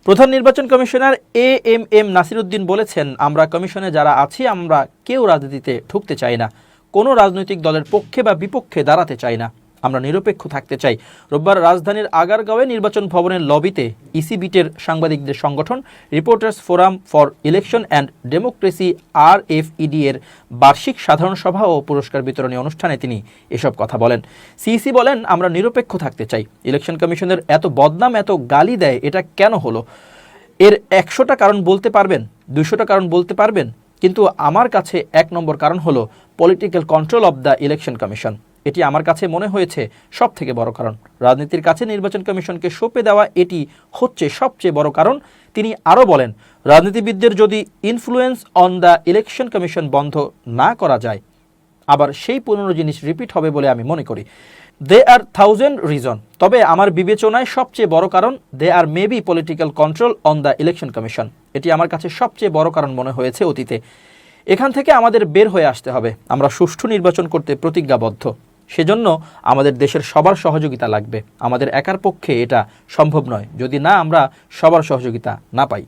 প্রধান নির্বাচন commissioner AMM Nasiruddin বলেছেন, আমরা কমিশনে যারা আছি আমরা কেউ রাজনীতিতে ঢুকতে চাই না, কোনো রাজনৈতিক দলের পক্ষে বা বিপক্ষে দাঁড়াতে চাই না, আমরা নিরপেক্ষ থাকতে চাই। রোববার রাজধানীর আগারগাঁওয়ে নির্বাচন ভবনের লবিতে ইসিবিটের সাংবাদিকদের সংগঠন reporters forum for election and democracy RFED এর বার্ষিক সাধারণ সভা ও পুরস্কার বিতরণী অনুষ্ঠানে তিনি এসব কথা বলেন। সিইসি বলেন, আমরা নিরপেক্ষ থাকতে চাই। ইলেকশন কমিশনের এত বদনাম, এত গালি দেয়, এটা কেন হলো? এর 100টা কারণ বলতে পারবেন, 200টা কারণ বলতে পারবেন, কিন্তু আমার কাছে 1 নম্বর কারণ হলো political control of the election commission. এটি আমার কাছে মনে হয়েছে সব থেকে বড় কারণ। রাজনীতির কাছে নির্বাচন কমিশনকে সঁপে দেওয়া এটি হচ্ছে সবচেয়ে বড় কারণ। তিনি আরও বলেন, রাজনীতিবিদদের যদি influence on the election commission বন্ধ না করা যায়, আবার সেই পুরনো জিনিস রিপিট হবে বলে আমি মনে করি। দে আর 1000 রিজন, তবে আমার বিবেচনায় সবচেয়ে বড় কারণ they are maybe political control on the election commission. এটি আমার কাছে সবচেয়ে বড় কারণ মনে হয়েছে অতীতে। এখান থেকে আমাদের বের হয়ে আসতে হবে। আমরা সুষ্ঠু নির্বাচন করতে প্রতিজ্ঞাবদ্ধ। সেজন্য আমাদের দেশের সবার সহযোগিতা লাগবে। আমাদের একার পক্ষে এটা সম্ভব নয় যদি না আমরা সবার সহযোগিতা না পাই।